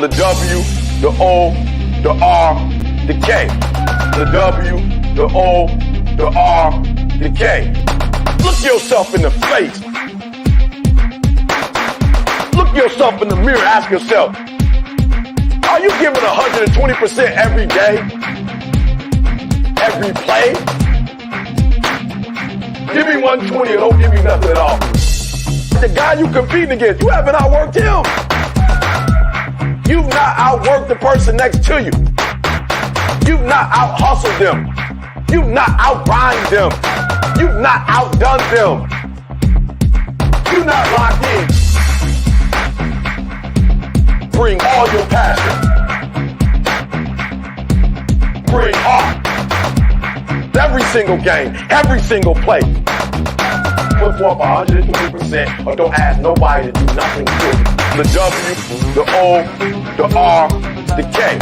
The W, the O, the R, the K. The W, the O, the R, the K. Look yourself in the face. Look yourself in the mirror. Ask yourself, are you giving 120% every day? Every play? Give me 120 or don't give me nothing at all. The guy you competing against, you haven't outworked him. You've not outworked the person next to you. You've not out-hustled them. You've not out-grind them. You've not outdone them. You're not locked in. Bring all your passion. Bring heart. Every single game, every single play. Put forth 120% or don't ask nobody to do nothing for you. The W, the O, the R, the K.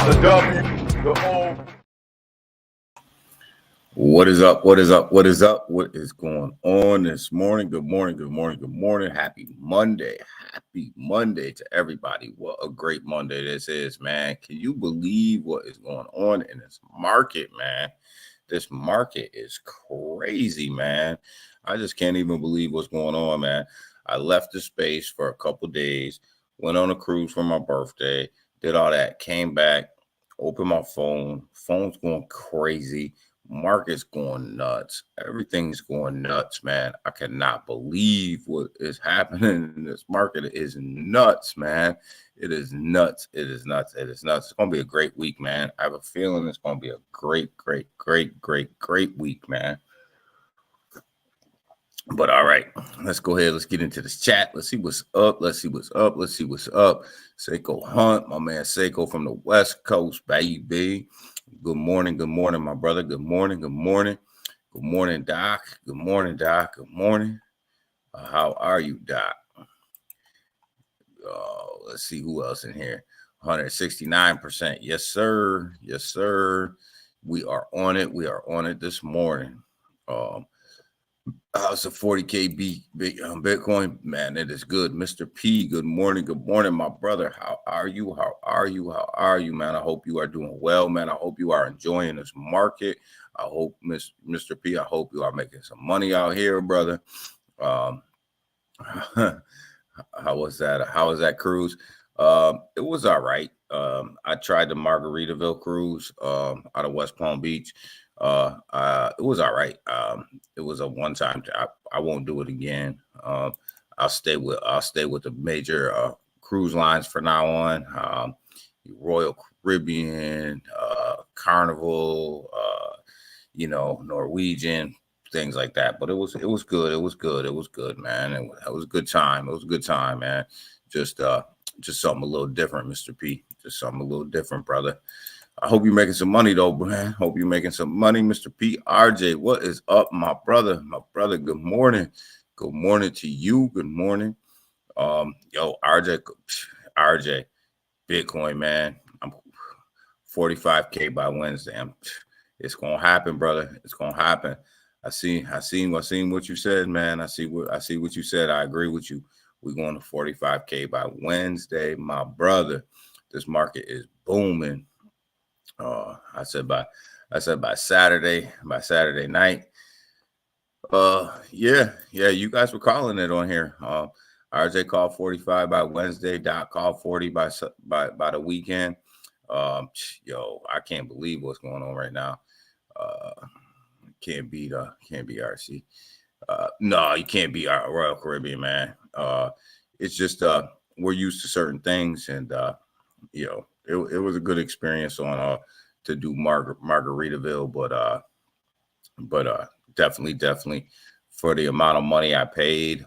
The W, the O. What is up? What is up? What is up? What is going on this morning? Good morning, good morning, good morning. Happy Monday. Happy Monday to everybody. What a great Monday this is, man. Can you believe what is going on in this market, man? This market is crazy, man. I just can't even believe what's going on, man. I left the space for a couple days, went on a cruise for my birthday, did all that, came back, opened my phone's going crazy, market's going nuts, everything's going nuts, man. I cannot believe what is happening in this market. It is nuts, man. It is nuts. It is nuts. It is nuts. It's going to be a great week, man. I have a feeling it's going to be a great week, man. But all right, let's go ahead. Let's get into this chat. Let's see what's up. Let's see what's up. Let's see what's up. Seiko Hunt, my man Seiko from the West Coast, baby. Good morning. Good morning, my brother. Good morning. Good morning. Good morning, Doc. Good morning, Doc. Good morning. How are you, Doc? Let's see who else in here. 169%. Yes, sir. Yes, sir. We are on it. We are on it this morning. It's a 40K Bitcoin, man. It is good. Mr. P, good morning, my brother. How are you? How are you? How are you, man? I hope you are doing well, man. I hope you are enjoying this market. I hope, Mr. P, I hope you are making some money out here, brother. How was that? How was that cruise? It was all right. I tried the Margaritaville cruise out of West Palm Beach. It was all right. It was a one-time. I won't do it again. I'll stay with the major cruise lines for now on. Royal Caribbean, Carnival, Norwegian, things like that. But it was good. It was good, man. It was a good time. It was a good time, man. Just something a little different, Mr. P. Just something a little different, brother. I hope you're making some money, though, man. Hope you're making some money, Mr. P. RJ, what is up, my brother? My brother, good morning. Good morning to you. Good morning. RJ, Bitcoin, man. I'm 45K by Wednesday. It's gonna happen, brother. It's gonna happen. I seen what you said, man. I see what you said. I agree with you. We're going to 45K by Wednesday, my brother. This market is booming. I said by Saturday night. Yeah, you guys were calling it on here. RJ called 45 by Wednesday. Doc called 40 by the weekend. I can't believe what's going on right now. Can't beat RC. No, you can't beat Royal Caribbean, man. It's just we're used to certain things, and it was a good experience on to do Margaritaville, but definitely for the amount of money I paid,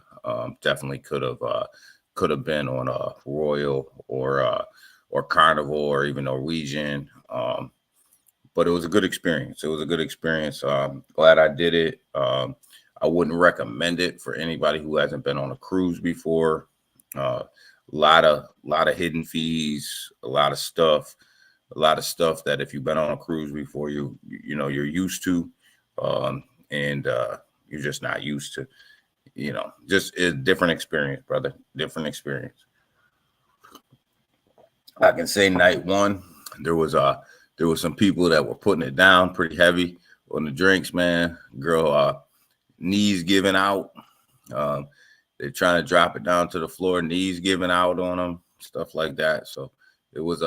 definitely could have been on a Royal or Carnival or even Norwegian. But it was a good experience. Glad I did it. I wouldn't recommend it for anybody who hasn't been on a cruise before. A lot of hidden fees, a lot of stuff that if you've been on a cruise before, you're used to. and you're just not used to, just a different experience, brother. Different experience. I can say night one, there was some people that were putting it down pretty heavy on the drinks, man. Girl, knees giving out. They're trying to drop it down to the floor, knees giving out on them, stuff like that. So it was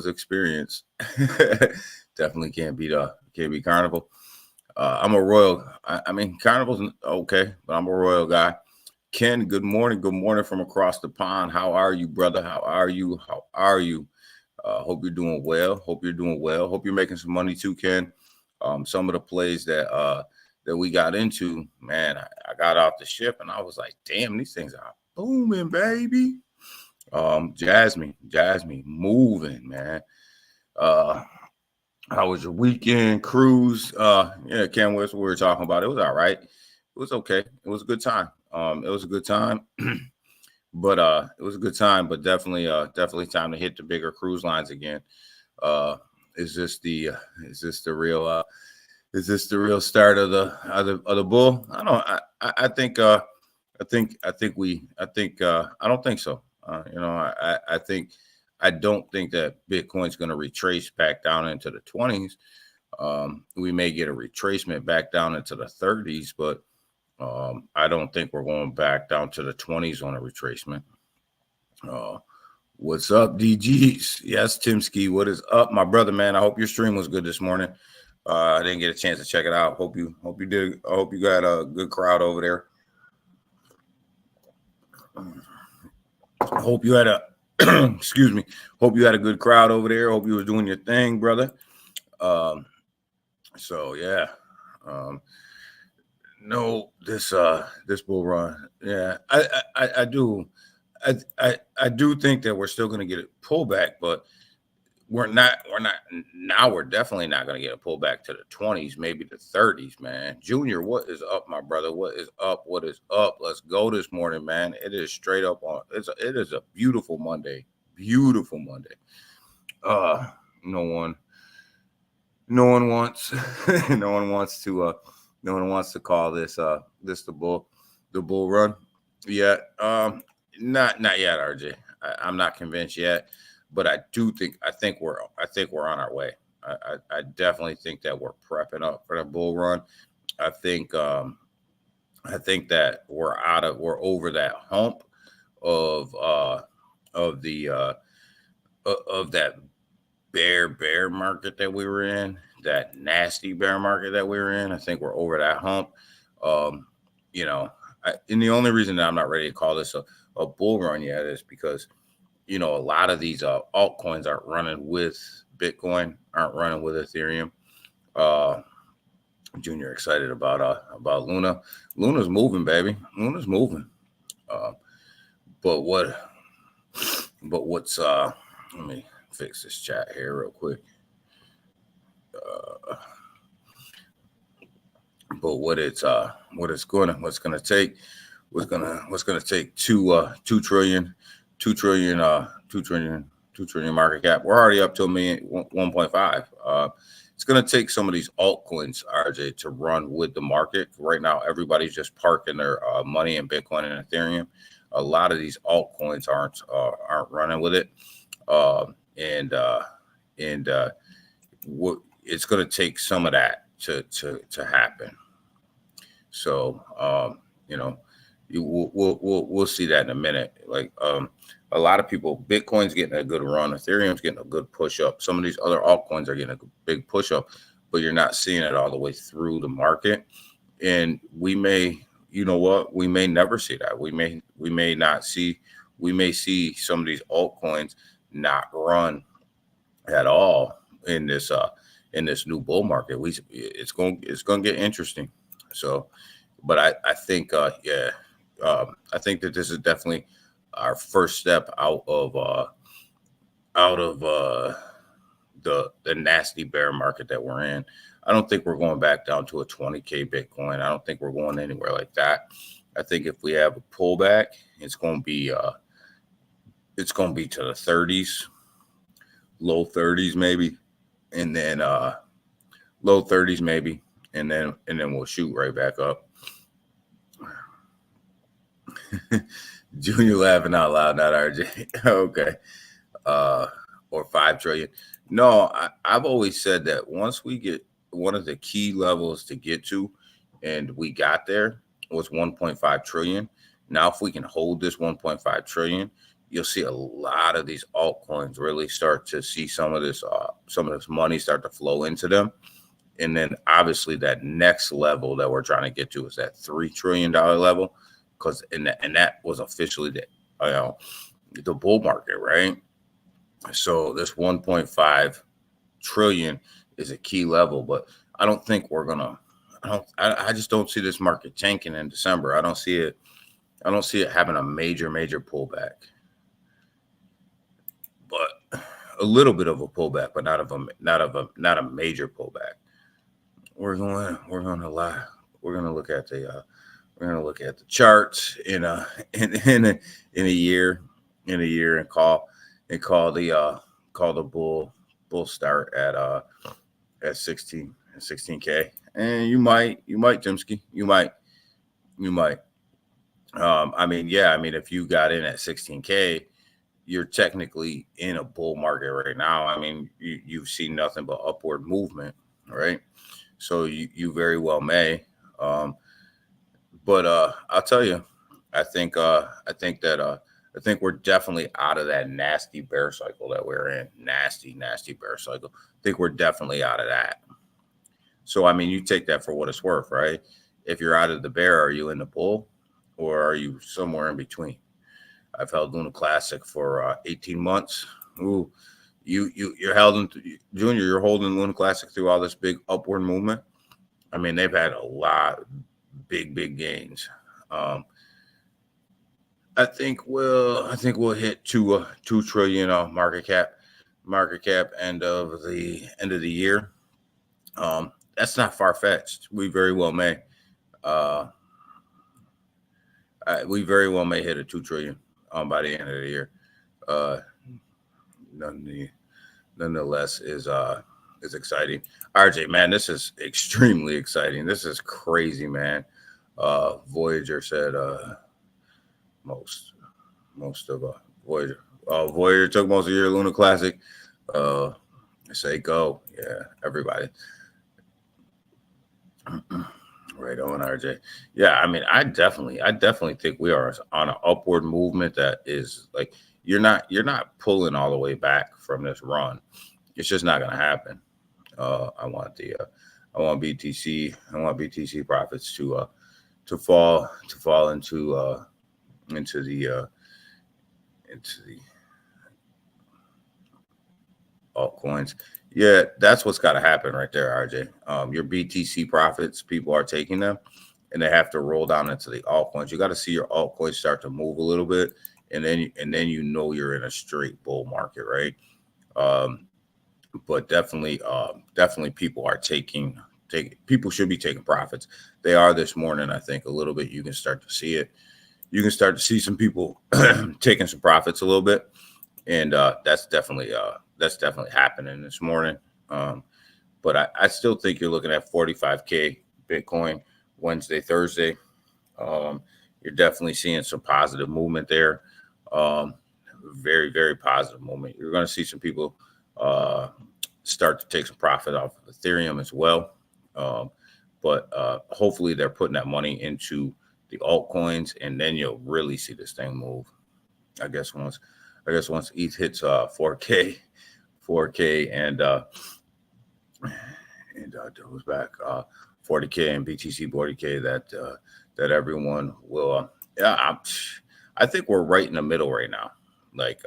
experience. Definitely can't beat Carnival. I'm a Royal. I mean, Carnival's okay, but I'm a Royal guy. Ken, good morning. Good morning from across the pond. How are you, brother? How are you? Hope you're doing well. Hope you're making some money too, Ken. Some of the plays that we got into, man, I got off the ship and I was like, damn, these things are booming, baby. Jasmine, moving, man. How was your weekend cruise? Yeah, Ken, what we were talking about. It was all right. It was okay. It was a good time. It was a good time. But it was a good time, but definitely time to hit the bigger cruise lines again. Is this the real start of the bull? I don't. I think. I don't think so. I don't think that Bitcoin's going to retrace back down into the 20s. We may get a retracement back down into the 30s, but I don't think we're going back down to the 20s on a retracement. What's up, DGs? Yes, Timski, what is up, my brother, man? I hope your stream was good this morning. I didn't get a chance to check it out. Hope you did. I hope you got a good crowd over there. Hope you had a excuse me. Hope you had a good crowd over there. Hope you were doing your thing, brother. So yeah. No, this bull run. Yeah, I do. I do think that we're still going to get a pullback, but we're definitely not going to get a pullback to the 20s, maybe the 30s, man. Junior, what is up, my brother? What is up? Let's go this morning, man. It is straight up on. It is a beautiful Monday. No one wants to call this the bull run yet. Not yet, RJ. I'm not convinced yet, but I think we're on our way. I definitely think that we're prepping up for the bull run. I think that we're over that hump of that bear market that we were in, that nasty bear market that we were in. I think we're over that hump. And the only reason that I'm not ready to call this a bull run yet is because, a lot of these altcoins aren't running with Bitcoin, aren't running with Ethereum. Junior excited about Luna. Luna's moving, baby. Luna's moving. But what's let me fix this chat here real quick. But what's gonna take 2 trillion market cap. We're already up to 1.5. It's gonna take some of these altcoins, RJ, to run with the market. Right now, everybody's just parking their money in Bitcoin and Ethereum. A lot of these altcoins aren't running with it, it's going to take some of that to happen. So we'll see that in a minute. Like a lot of people, Bitcoin's getting a good run, Ethereum's getting a good push up. Some of these other altcoins are getting a big push up, but you're not seeing it all the way through the market. And we may never see that. We may see some of these altcoins not run at all in this new bull market. It's going to get interesting. So, but I think I think that this is definitely our first step out of the nasty bear market that we're in. I don't think we're going back down to a 20K Bitcoin. I don't think we're going anywhere like that. I think if we have a pullback, it's going to be to the 30s, low 30s maybe, and then low 30s maybe, and then we'll shoot right back up. Junior laughing out loud, not RJ. Okay. Or 5 trillion. No, I've always said that once we get one of the key levels to get to, and we got there, was 1.5 trillion. Now, if we can hold this 1.5 trillion, you'll see a lot of these altcoins really start to see some of this money start to flow into them. And then obviously that next level that we're trying to get to is that $3 trillion level, because and that was officially the bull market, right? So this 1.5 trillion is a key level, but I don't think we're gonna. I just don't see this market tanking in December. I don't see it having a major pullback, but a little bit of a pullback, but not a major pullback. We're gonna look at the charts in a year and call the bull start at 16K. And you might Timsky, you might. I mean, if you got in at 16K, you're technically in a bull market right now. I mean, you've seen nothing but upward movement, right? So you very well may. But I'll tell you, I think we're definitely out of that nasty bear cycle that we're in. Nasty bear cycle. I think we're definitely out of that. So, I mean, you take that for what it's worth, right? If you're out of the bear, are you in the bull or are you somewhere in between? I've held Luna Classic for 18 months. Ooh, you're held in, Junior, you're holding Luna Classic through all this big upward movement. I mean, they've had a lot of big gains. I think we'll hit 2 trillion market cap end of the year. That's not far-fetched. We very well may. We very well may hit a 2 trillion by the end of the year. Nonetheless, is exciting. RJ, man, this is extremely exciting. This is crazy, man. Voyager said most of Voyager. Voyager took most of your Luna Classic. Say go, yeah, everybody. Right on, RJ. Yeah, I mean, I definitely think we are on an upward movement that is like you're not pulling all the way back from this run. It's just not going to happen. I want BTC profits to fall into the altcoins. Yeah, that's what's got to happen right there, RJ. Your BTC profits, people are taking them, and they have to roll down into the altcoins. You got to see your altcoins start to move a little bit, and then you're in a straight bull market, right? But definitely people are people should be taking profits. They are this morning, I think, a little bit. You can start to see it. You can start to see some people taking some profits a little bit, and that's definitely happening this morning. But I still think you're looking at 45K Bitcoin Wednesday, Thursday. You're definitely seeing some positive movement there. Very, very positive movement. You're going to see some people start to take some profit off of Ethereum as well. But hopefully they're putting that money into the altcoins, and then you'll really see this thing move. I guess once ETH hits 4K and goes back 40K and BTC 40K, that everyone will. I think we're right in the middle right now. Like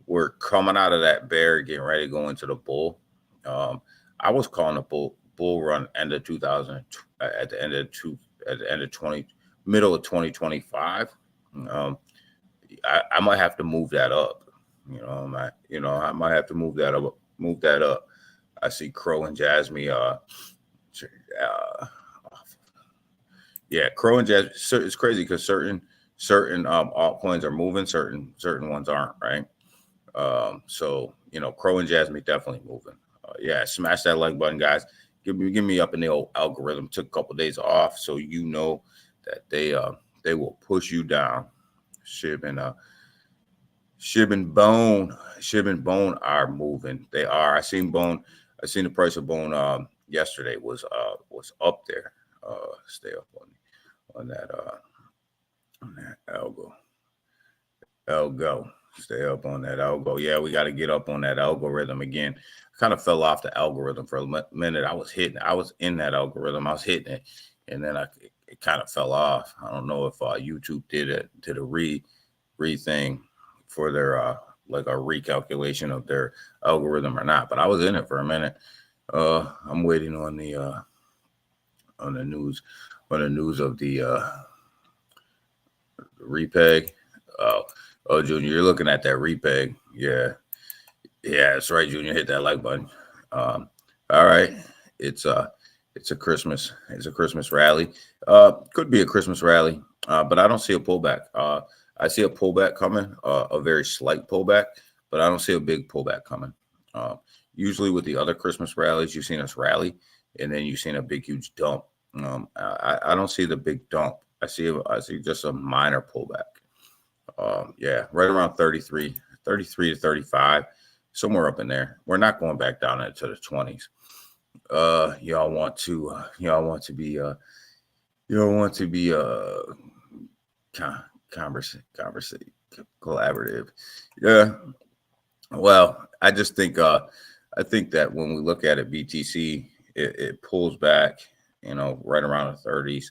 we're coming out of that bear, getting ready to go into the bull. I was calling a bull run end of 2000 at the end of 20 middle of 2025. I might have to move that up. I might have to move that up. I see Crow and Jasmine. Crow and Jasmine. It's crazy because certain altcoins are moving, certain ones aren't, right? So Crow and Jasmine definitely moving. Smash that like button, guys. give me up in the old algorithm. Took a couple of days off, so you know that they will push you down. Shib and Bone are moving. They are. I seen the price of Bone yesterday was up there. Stay up on that algo. Stay up on that algo. Yeah, we got to get up on that algorithm again. I kind of fell off the algorithm for a minute. I was in that algorithm. I was hitting it, and then it kind of fell off. I don't know if YouTube did a re thing for their like a recalculation of their algorithm or not. But I was in it for a minute. I'm waiting on the news of the repeg. Oh, Junior, you're looking at that repeg. Yeah, that's right, Junior. Hit that like button. All right, it's a Christmas rally. Could be a Christmas rally, but I don't see a pullback. I see a pullback coming, a very slight pullback, but I don't see a big pullback coming. Usually with the other Christmas rallies, you've seen us rally, and then you've seen a big, huge dump. I don't see the big dump. I see just a minor pullback. Right around 33 to 35, somewhere up in there. We're not going back down into the 20s. Y'all want to be collaborative. Yeah. Well, I just think I think that when we look at it, BTC it pulls back, right around the 30s.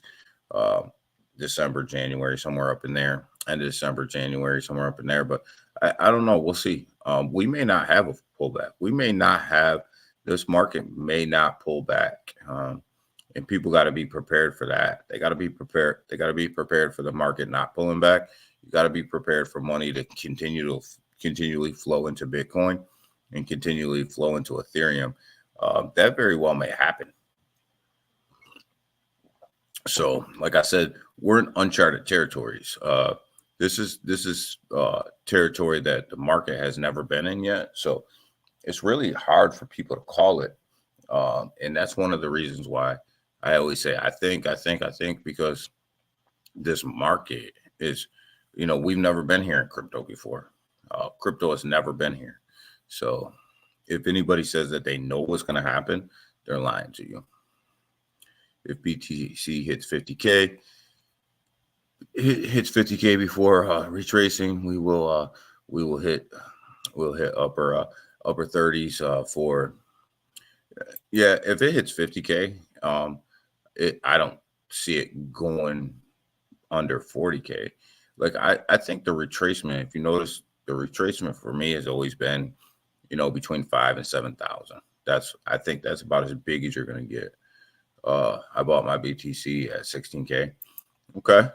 December, January, somewhere up in there. End of December, January, somewhere up in there. But I don't know. We'll see. We may not have a pullback. We may not have this market may not pull back. And people got to be prepared for that. They got to be prepared. They got to be prepared for the market not pulling back. You got to be prepared for money to continually flow into Bitcoin and continually flow into Ethereum. That very well may happen. So, like I said, we're in uncharted territories. This is territory that the market has never been in yet. So it's really hard for people to call it. And that's one of the reasons why I always say, I think, because this market is, we've never been here in crypto before. Crypto has never been here. So if anybody says that they know what's going to happen, they're lying to you. If BTC hits 50K, before retracing, we'll hit upper 30s for if it hits 50K, I don't see it going under 40K. Like I think the retracement, if you notice, the retracement for me has always been, between 5,000 and 7,000. I think that's about as big as you're gonna get. I bought my BTC at 16K. Okay.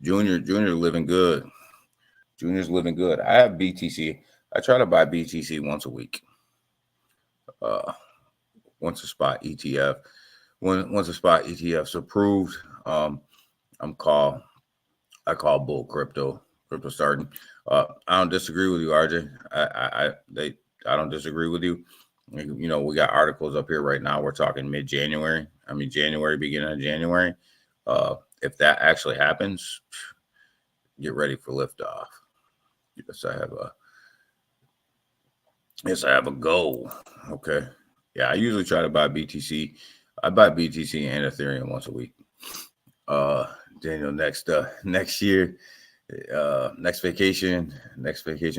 Junior living good. Junior's living good. I have BTC. I try to buy BTC once a week. Once a spot ETF. Once a spot ETF's approved, I call bull crypto starting. I don't disagree with you, RJ. I don't disagree with you. We got articles up here right now. We're talking mid-January. January, beginning of January. If that actually happens, get ready for liftoff. Yes, I have a goal. Okay. Yeah, I usually try to buy BTC. I buy BTC and Ethereum once a week. Daniel, next year, next vacation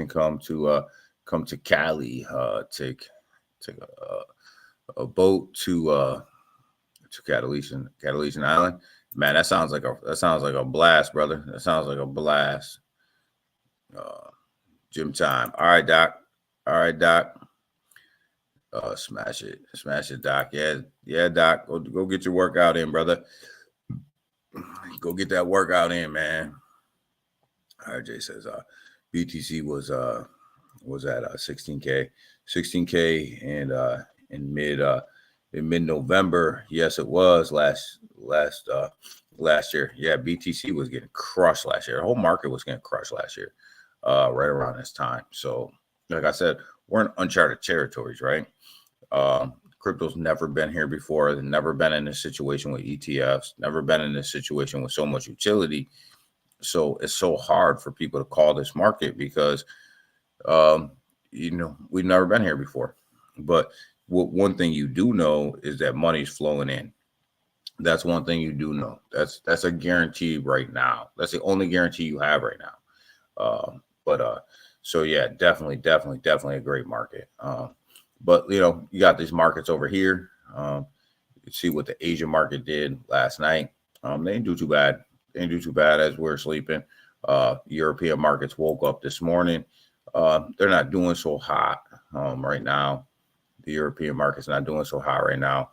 come to Cali. Take a boat to Catalina Island. Man, that sounds like a blast, brother. That sounds like a blast. Gym time. All right, Doc. Smash it, Doc. Yeah, Doc. Go get your workout in, brother. Go get that workout in, man. RJ says BTC was at 16K and in mid-November. Yes, it was last year. Yeah, BTC was getting crushed last year. The whole market was getting crushed last year, right around this time. So, like I said, we're in uncharted territories, right? Crypto's never been here before. They've never been in this situation with ETFs, never been in this situation with so much utility. So it's so hard for people to call this market because, we've never been here before. But one thing you do know is that money's flowing in. That's one thing you do know. That's a guarantee right now. That's the only guarantee you have right now. So yeah, definitely a great market. But you got these markets over here. You see what the Asian market did last night. They didn't do too bad. They didn't do too bad as we're sleeping. European markets woke up this morning. They're not doing so hot right now. The European market's not doing so hot right now.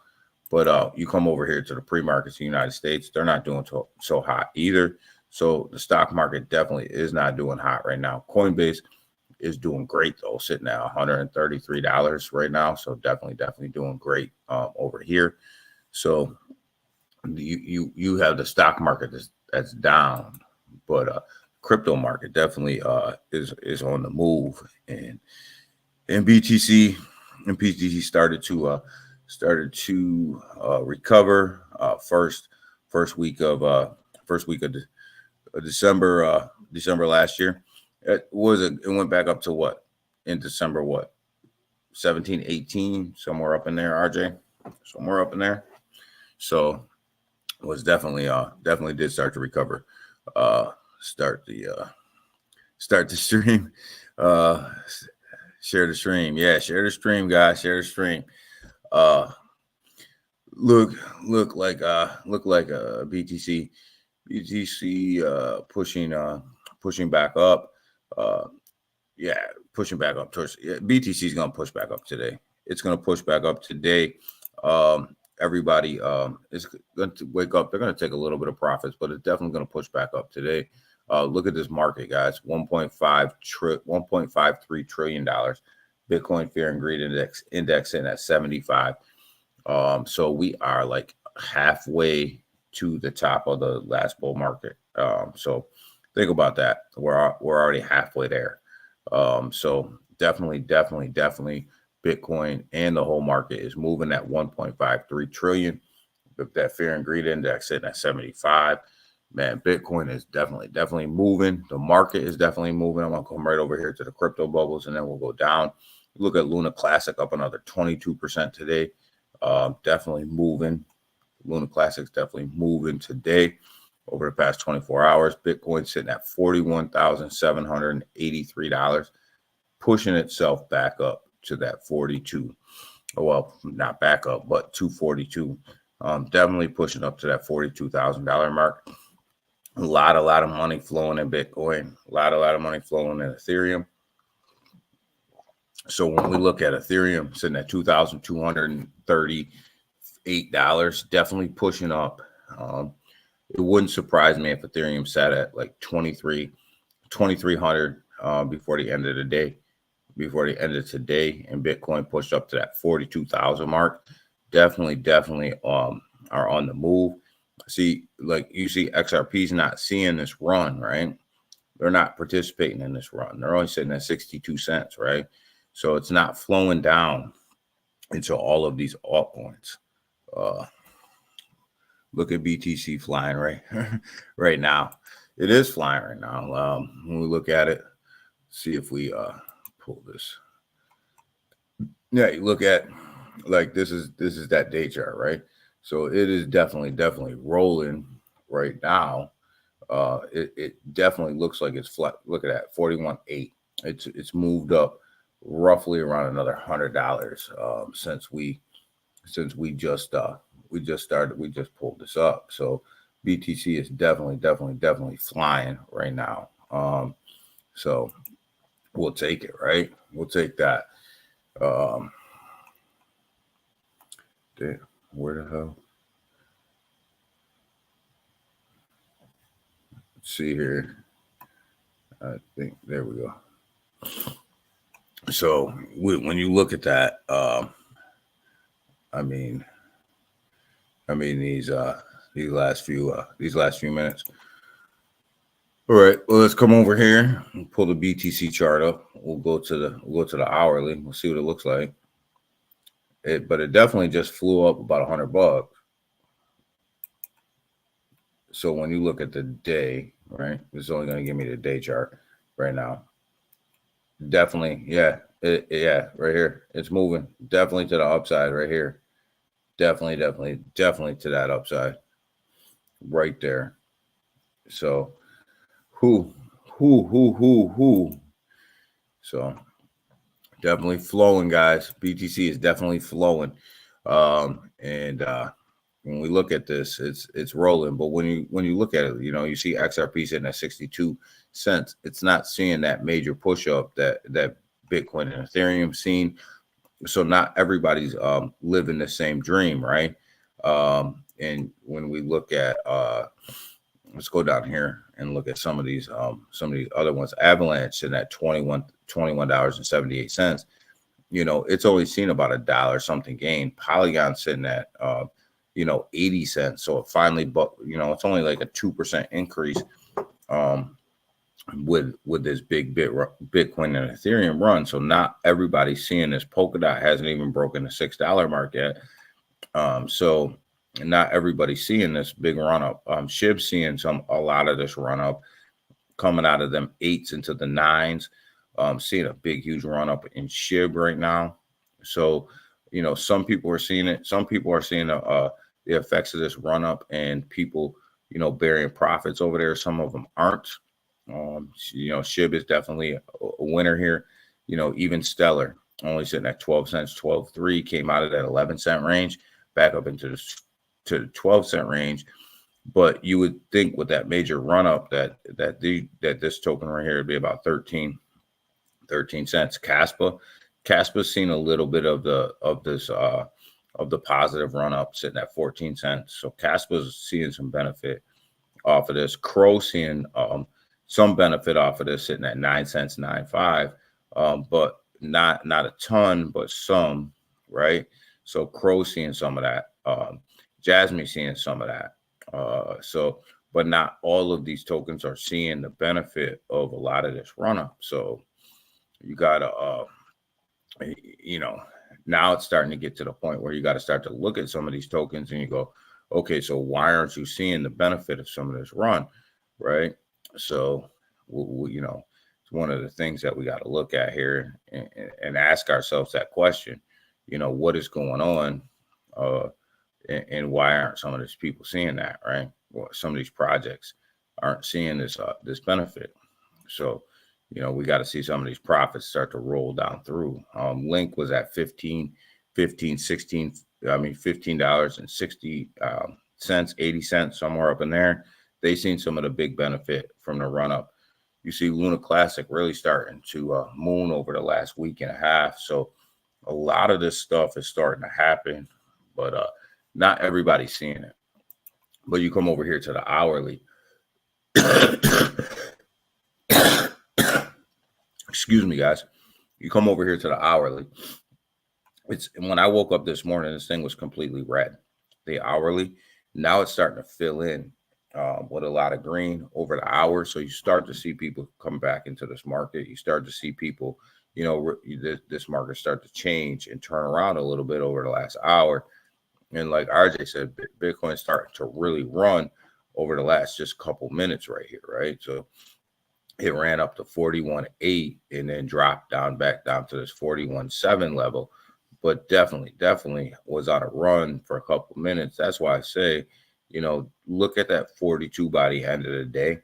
But you come over here to the pre-markets in the United States, they're not doing so hot either. So the stock market definitely is not doing hot right now. Coinbase is doing great though, sitting at $133 right now. So definitely doing great over here. So you have the stock market that's down, but crypto market definitely is on the move, and BTC started to recover first week of December last year. It went back up to what in December, 17, 18, somewhere up in there, RJ, somewhere up in there. So it was definitely did start to recover. Start the stream. Share the stream. Yeah, share the stream, guys. Share the stream. Look like BTC pushing back up. Pushing back up towards BTC is going to push back up today. It's going to push back up today. Everybody is going to wake up. They're going to take a little bit of profits, but it's definitely going to push back up today. Look at this market, guys. $1.53 trillion. Bitcoin Fear and Greed Index in at 75. So we are like halfway to the top of the last bull market. So think about that. We're already halfway there. So definitely Bitcoin and the whole market is moving at 1.53 trillion. With that Fear and Greed Index sitting at 75. Man, Bitcoin is definitely moving. The market is definitely moving. I'm going to come right over here to the crypto bubbles, and then we'll go down. Look at Luna Classic up another 22% today. Definitely moving. Luna Classic's definitely moving today. Over the past 24 hours, Bitcoin sitting at $41,783, pushing itself back up to that 42. Well, not back up, but 242. Definitely pushing up to that $42,000 mark. A lot of money flowing in Bitcoin. A lot of money flowing in Ethereum. So when we look at Ethereum sitting at $2,238, definitely pushing up. It wouldn't surprise me if Ethereum sat at like 2,300 before the end of the day, before the end of today, and Bitcoin pushed up to that 42,000 mark. Definitely are on the move. See, like you see XRP's not seeing this run, right? They're not participating in this run. They're only sitting at 62 cents, right? So it's not flowing down into all of these altcoins. Look at BTC flying right now. It is flying right now. When we look at it, see if we pull this. Yeah, you look at like this is that day chart, right? So it is definitely rolling right now. It definitely looks like it's flat. Look at that, 41.8. It's moved up roughly around another $100 since we just pulled this up. So BTC is definitely flying right now. So we'll take it, right? We'll take that. Damn, where the hell? Let's see here. I think there we go. So when you look at that, I mean these last few minutes. All right, well, let's come over here and pull the BTC chart up. We'll go to the hourly. We'll see what it looks like. but it definitely just flew up about $100. So when you look at the day, right, it's only going to give me the day chart right now. Definitely, yeah, right here, it's moving definitely to the upside right here. Definitely to that upside right there. So who. So definitely flowing, guys. BTC is definitely flowing. And when we look at this, it's rolling. But when you look at it, you see XRP sitting at 62 cents. It's not seeing that major push up that Bitcoin and Ethereum seen. So not everybody's living the same dream, right? And when we look at let's go down here and look at some of these other ones. Avalanche in at $21.78. It's only seen about $1 something gain. Polygon sitting at 80 cents. So it finally, but it's only like a 2% increase with this big Bitcoin and Ethereum run. So not everybody's seeing this. Polkadot hasn't even broken the $6 mark yet. So not everybody's seeing this big run up. SHIB's seeing a lot of this run up coming out of them 8s into the 9s. Seeing a big, huge run up in SHIB right now. So, some people are seeing it. Some people are seeing the effects of this run up and people, bearing profits over there. Some of them aren't. SHIB is definitely a winner here. Even Stellar only sitting at 12 cents, 12.3, came out of that 11-cent range, back up into the 12-cent range. But you would think with that major run up that this token right here would be about 13 cents. Caspa's seen a little bit of the positive run up, sitting at 14 cents. So Caspa's seeing some benefit off of this. Crow seeing some benefit off of this, sitting at 9 cents, 9.5, but not a ton, but some, right? So Crow seeing some of that. Jasmine seeing some of that. But not all of these tokens are seeing the benefit of a lot of this run up. So you gotta, now it's starting to get to the point where you got to start to look at some of these tokens and you go, okay, so why aren't you seeing the benefit of some of this run, right? So, it's one of the things that we got to look at here and ask ourselves that question, what is going on? And why aren't some of these people seeing that, right? Well, some of these projects aren't seeing this benefit. So, we got to see some of these profits start to roll down through. Link was at $15.60, $80 cents, somewhere up in there. They seen some of the big benefit from the run up. You see Luna Classic really starting to moon over the last week and a half. So a lot of this stuff is starting to happen, but not everybody's seeing it. But you come over here to the hourly. Excuse me, guys. You come over here to the hourly. When I woke up this morning, this thing was completely red. The hourly, now it's starting to fill in with a lot of green over the hour. So you start to see people come back into this market. You start to see people, this market start to change and turn around a little bit over the last hour. And like RJ said, Bitcoin's starting to really run over the last just couple minutes right here, right? So it ran up to 41.8 and then dropped back down to this 41.7 level. But definitely was on a run for a couple minutes. That's why I say, look at that 42 by the end of the day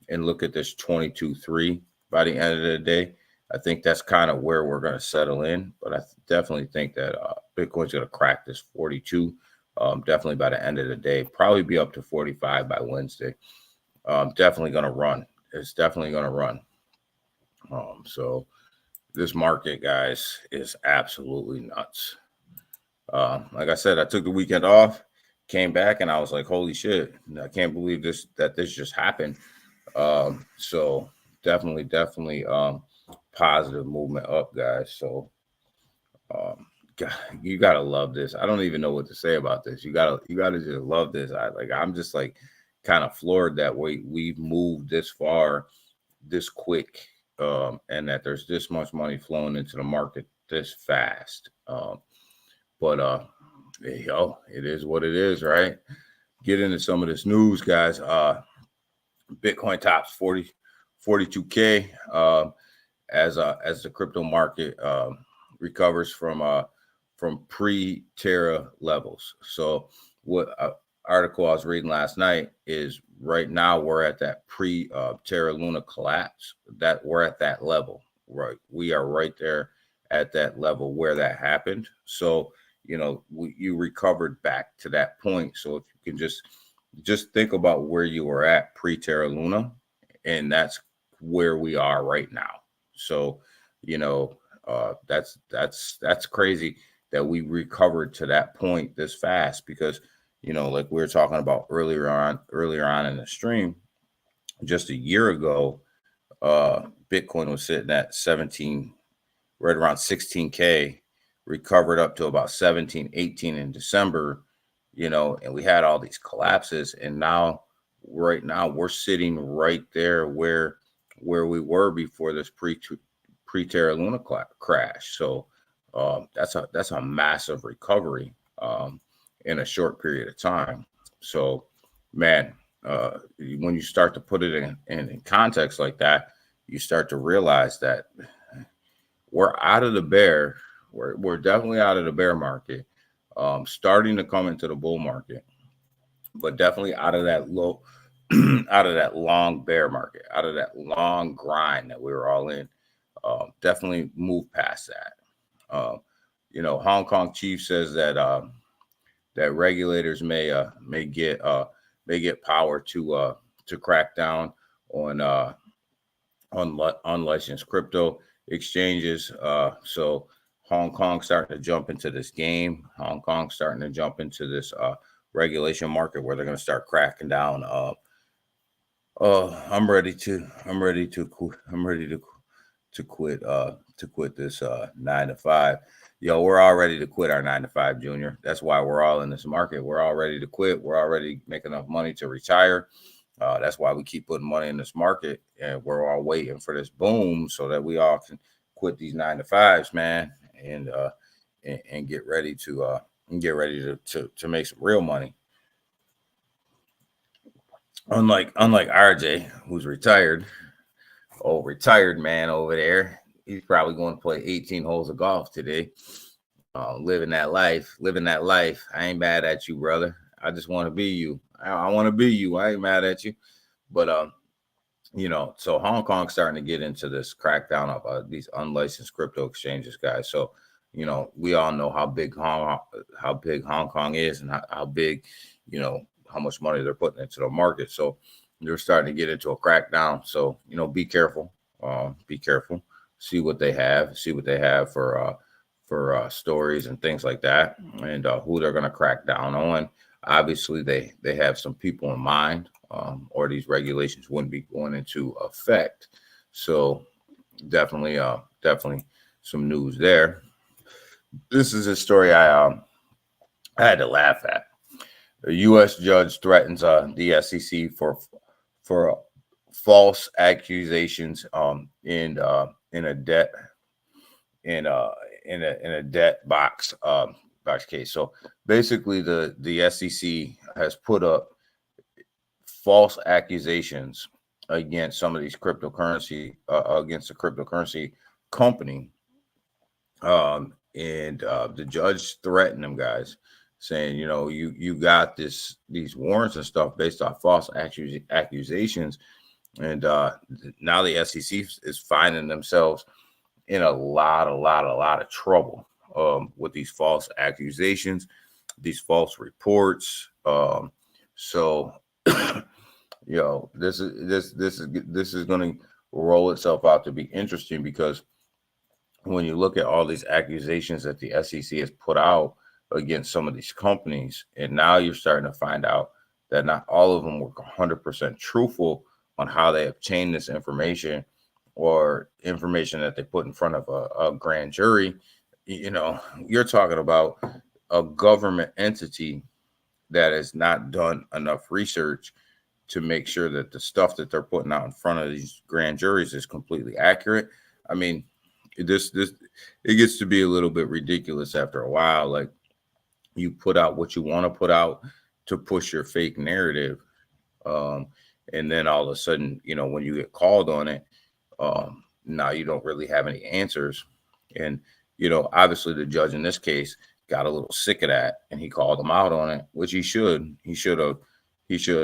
and look at this 22.3 by the end of the day. I think that's kind of where we're going to settle in. But I definitely think that Bitcoin's going to crack this 42 definitely by the end of the day. Probably be up to 45 by Wednesday. Definitely going to run. It's definitely going to run. So this market, guys, is absolutely nuts. Like I said, I took the weekend off, came back, and I was like, holy shit, I can't believe this just happened. So definitely positive movement up, guys. So you gotta love this. I don't even know what to say about this. You gotta just love this. I'm just like kind of floored that we've moved this far, this quick, and that there's this much money flowing into the market this fast. But yo, it is what it is, right? Get into some of this news, guys. Bitcoin tops 42K as the crypto market recovers from pre-Terra levels. So what article I was reading last night is right now we're at that pre-Terra Luna collapse. That we're at that level, right? We are right there at that level where that happened. So you recovered back to that point. So if you can just think about where you were at pre-Terra Luna, and that's where we are right now. So that's crazy that we recovered to that point this fast, because like we were talking about earlier on in the stream, just a year ago, Bitcoin was sitting at 17, right around 16K, recovered up to about 17, 18 in December, and we had all these collapses, and right now we're sitting right there where we were before this pre-Terra Luna crash. So that's a massive recovery in a short period of time. So, man, when you start to put it in context like that, you start to realize that we're out of the bear. We're definitely out of the bear market, starting to come into the bull market, but definitely out of that low, out of that long bear market, out of that long grind that we were all in. Definitely move past that. Hong Kong chief says that that regulators may get power to crack down on unlicensed crypto exchanges. So Hong Kong starting to jump into this game. Hong Kong starting to jump into this regulation market where they're going to start cracking down. I'm ready to quit this 9 to 5. Yo, we're all ready to quit our 9 to 5, Junior. That's why we're all in this market. We're all ready to quit. We're already making enough money to retire. That's why we keep putting money in this market, and we're all waiting for this boom so that we all can quit these 9 to 5s, man, and get ready to make some real money. Unlike RJ, who's retired man over there. He's probably going to play 18 holes of golf today. Living that life. I ain't mad at you, brother. I just want to be you. I want to be you. I ain't mad at you. But so Hong Kong's starting to get into this crackdown of these unlicensed crypto exchanges, guys. So we all know how big Hong Kong is, and how big, how much money they're putting into the market. So they're starting to get into a crackdown. So be careful. Be careful. See what they have for stories and things like that, and who they're going to crack down on. Obviously, they have some people in mind, or these regulations wouldn't be going into effect. So definitely some news there. This is a story I had to laugh at. A U.S. judge threatens the SEC for false accusations in a debt box case. So basically, the SEC has put up false accusations against some of these cryptocurrency against the cryptocurrency company, and the judge threatened them, guys, saying, you got these warrants and stuff based on false accusations, and now the SEC is finding themselves in a lot of trouble with these false accusations, these false reports. So this is going to roll itself out to be interesting, because when you look at all these accusations that the SEC has put out against some of these companies, and now you're starting to find out that not all of them were 100% truthful on how they obtained this information, or information that they put in front of a grand jury. You're talking about a government entity that has not done enough research to make sure that the stuff that they're putting out in front of these grand juries is completely accurate. I mean, it gets to be a little bit ridiculous after a while. Like, you put out what you want to put out to push your fake narrative. And then all of a sudden, when you get called on it, now you don't really have any answers. And, obviously the judge in this case got a little sick of that, and he called him out on it, which he should. He should.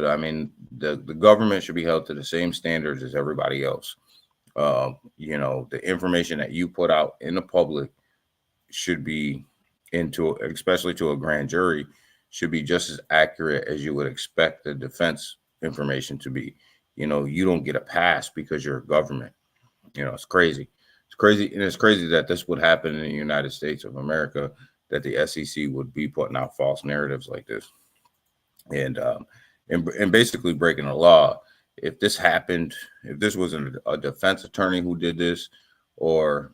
I mean, the government should be held to the same standards as everybody else. The information that you put out in the public should be especially to a grand jury, should be just as accurate as you would expect the defense information to be. You don't get a pass because you're a government. It's crazy. It's crazy. And it's crazy that this would happen in the United States of America, that the SEC would be putting out false narratives like this. And basically breaking the law. If this happened, if this was a defense attorney who did this, or,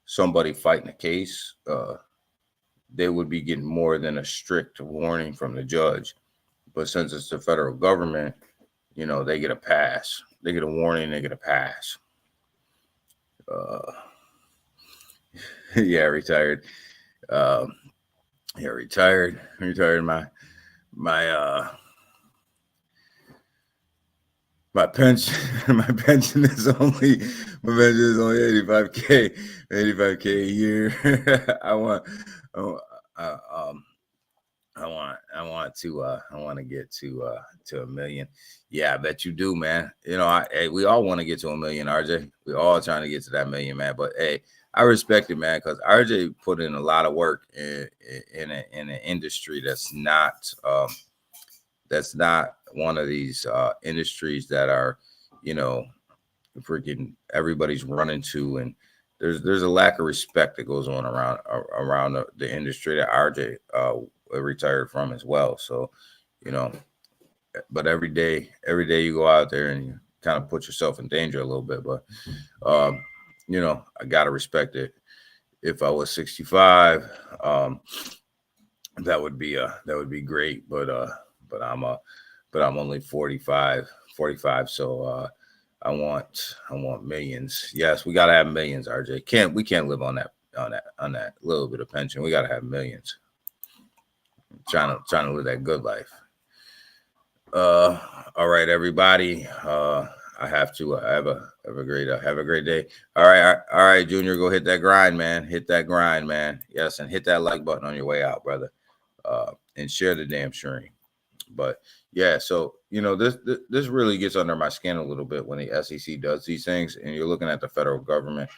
somebody fighting a case, they would be getting more than a strict warning from the judge. But since it's the federal government, they get a pass. They get a warning, they get a pass. Yeah, retired. Retired. My pension, my pension is only 85K a year. I want to get to a million. Yeah, I bet you do, man. We all want to get to a million, RJ. We all trying to get to that million, man. But hey, I respect it, man, because RJ put in a lot of work in an industry that's not one of these industries that are, freaking everybody's running to, and there's a lack of respect that goes on around the industry that RJ retired from as well. So, but every day you go out there and you kind of put yourself in danger a little bit, but I gotta respect it. If I was 65, that would be great, but I'm only 45. So I want millions. Yes, we gotta have millions, RJ. We can't live on that little bit of pension. We gotta have millions. Trying to live that good life. All right, everybody. I have a great day. All right, Junior, go hit that grind, man. Yes, and hit that like button on your way out, brother. And share the damn stream. But yeah, so this really gets under my skin a little bit when the SEC does these things, and you're looking at the federal government,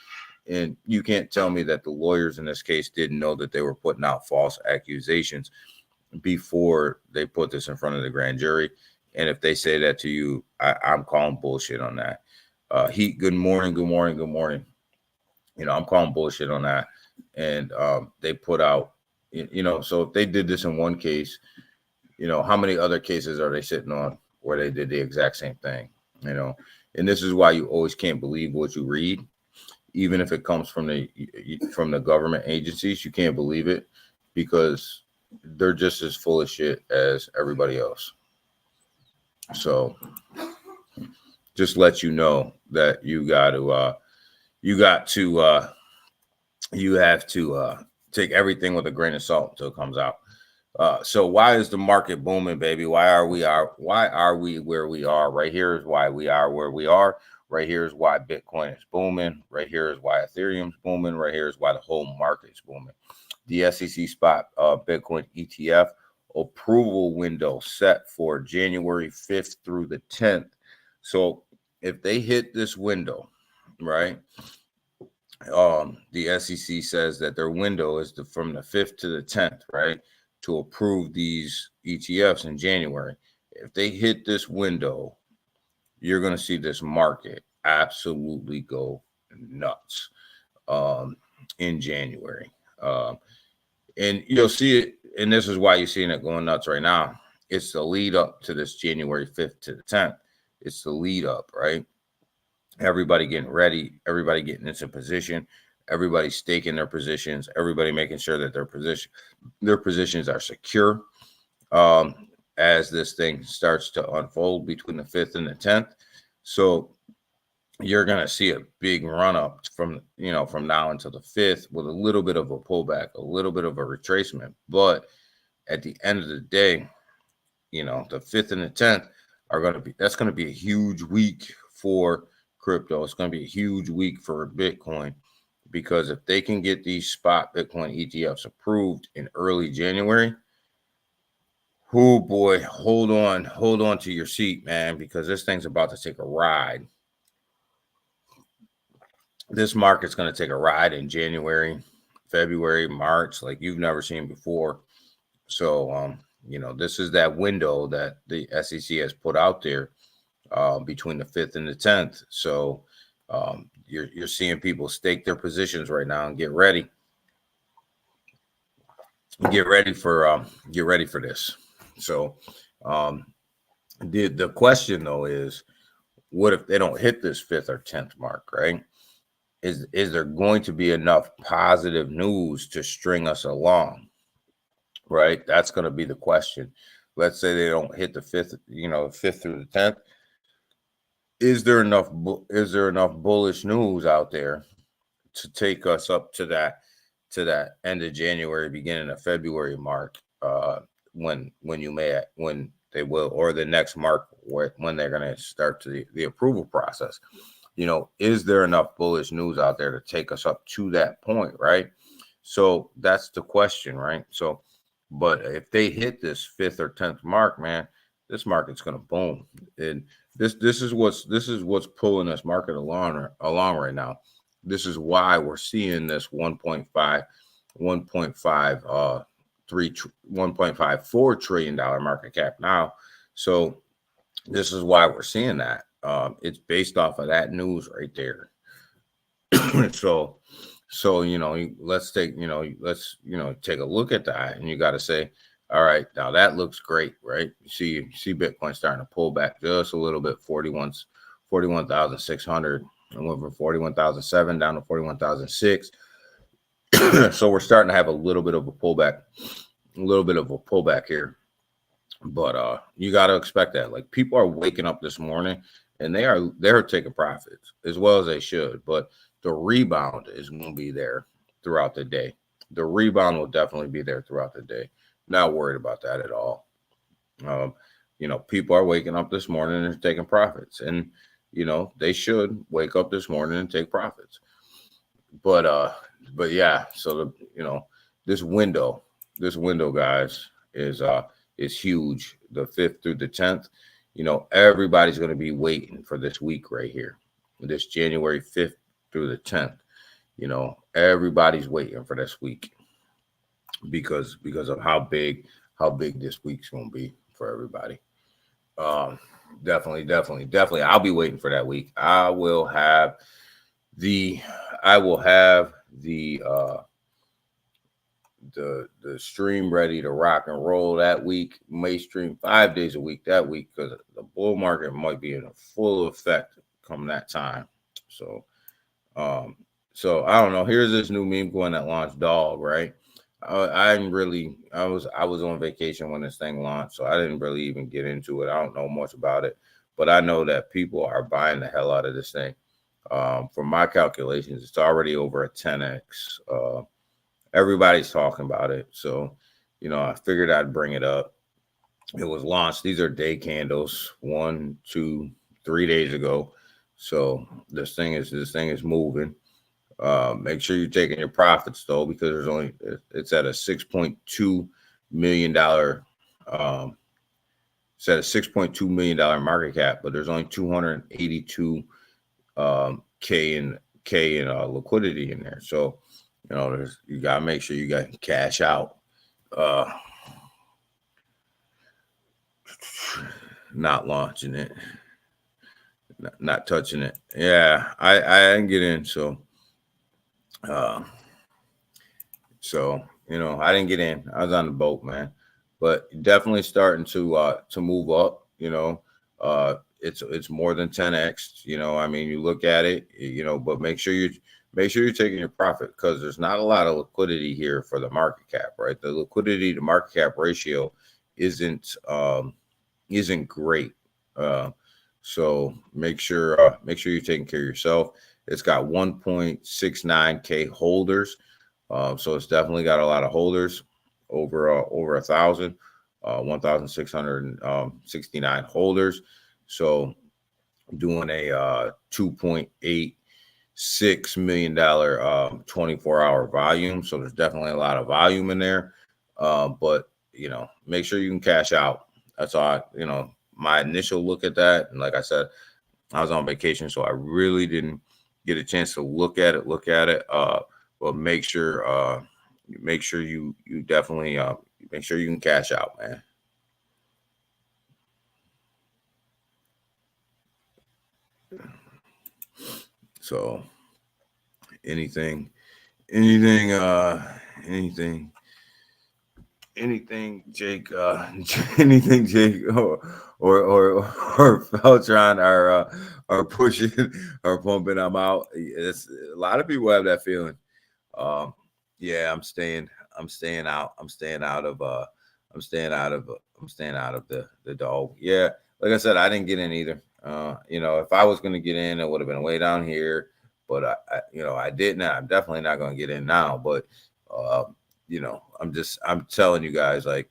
and you can't tell me that the lawyers in this case didn't know that they were putting out false accusations before they put this in front of the grand jury. And if they say that to you, I'm calling bullshit on that. Heat, good morning. I'm calling bullshit on that. And they put out, so if they did this in one case, how many other cases are they sitting on where they did the exact same thing? And this is why you always can't believe what you read, even if it comes from the government agencies. You can't believe it because they're just as full of shit as everybody else. So just let you know that you have to take everything with a grain of salt until it comes out. So why is the market booming, baby? Why are we where we are? Right here is why we are where we are. Right here is why Bitcoin is booming. Right here is why Ethereum's booming. Right here is why the whole market's booming. The SEC spot Bitcoin ETF approval window set for January 5th through the 10th. So if they hit this window, right? The SEC says that their window is from the 5th to the 10th, right? To approve these ETFs in January. If they hit this window, you're going to see this market absolutely go nuts in January. And you'll see it, and this is why you're seeing it going nuts right now. It's the lead up to this January 5th to the 10th. It's the lead up, right? Everybody getting ready, everybody getting into position, everybody staking their positions, everybody making sure that their positions are secure as this thing starts to unfold between the 5th and the 10th. So you're going to see a big run up from, from now until the 5th with a little bit of a pullback, a little bit of a retracement. But at the end of the day, the 5th and the 10th that's going to be a huge week for crypto. It's going to be a huge week for Bitcoin, because if they can get these spot Bitcoin ETFs approved in early January, oh boy, hold on to your seat, man, because this thing's about to take a ride. This market's going to take a ride in January, February, March, like you've never seen before. So, this is that window that the SEC has put out there between the 5th and the 10th. So, you're seeing people stake their positions right now and get ready. Get ready for this. So, the question though is, what if they don't hit this 5th or 10th mark, right? Is there going to be enough positive news to string us along, right? That's going to be the question. Let's say they don't hit the 5th, 5th through the 10th. Is there enough bullish news out there to take us up to that end of January, beginning of February mark, when they will, or the next mark when they're going to start the approval process? Is there enough bullish news out there to take us up to that point, right? So that's the question, right? So, but if they hit this 5th or 10th mark, man, this market's going to boom. And this is what's pulling this market along right now. This is why we're seeing this 1.54 trillion dollar market cap now. So this is why we're seeing that. It's based off of that news right there. So let's take a look at that, and you got to say, all right, now that looks great, right? You see Bitcoin starting to pull back just a little bit, 41,600, and went from 41,007 down to 41,006. So we're starting to have a little bit of a pullback here. But you got to expect that. Like, people are waking up this morning and they're taking profits as well as they should. But the rebound is going to be there throughout the day. The rebound will definitely be there throughout the day. Not worried about that at all. People are waking up this morning and taking profits, and they should wake up this morning and take profits. But yeah, so this window, guys, is huge. The 5th through the 10th, everybody's going to be waiting for this week right here, this January 5th through the 10th. Everybody's waiting for this week because of how big this week's going to be for everybody. Definitely. I'll be waiting for that week. I will have the stream ready to rock and roll that week. May stream 5 days a week that week, because the bull market might be in a full effect come that time. So I don't know. Here's this new meme going that launched dog, right? I was on vacation when this thing launched, so I didn't really even get into it. I don't know much about it, but I know that people are buying the hell out of this thing. From my calculations, it's already over a 10x. Everybody's talking about it, so I figured I'd bring it up. It was launched. These are day candles, 1, 2, 3 days ago. So this thing is moving. Make sure you're taking your profits though, because it's at a $6.2 million market cap, but there's only 282 K in liquidity in there. So you gotta make sure you got cash out. Not launching it, not touching it. Yeah, I didn't get in, so I didn't get in. I was on the boat, man. But definitely starting to move up. It's more than 10x. I mean, you look at it, but make sure you're taking your profit, because there's not a lot of liquidity here for the market cap, right? The liquidity to market cap ratio isn't great. So make sure you're taking care of yourself. It's got 1.69K holders. So it's definitely got a lot of holders, over 1,000, 1,669 holders. So doing a $2.86 million 24-hour volume. So there's definitely a lot of volume in there. But make sure you can cash out. That's all. My initial look at that, and like I said, I was on vacation, so I really didn't get a chance to look at it. But make sure you definitely make sure you can cash out, man. So anything, anything, Jake, anything, Jake, or Feltron are pushing or pumping. I'm out. It's a lot of people have that feeling. Yeah, I'm staying out. I'm staying out of the dog. Yeah, like I said, I didn't get in either. If I was gonna get in, it would have been way down here. But I didn't. I'm definitely not gonna get in now. But I'm telling you guys, like,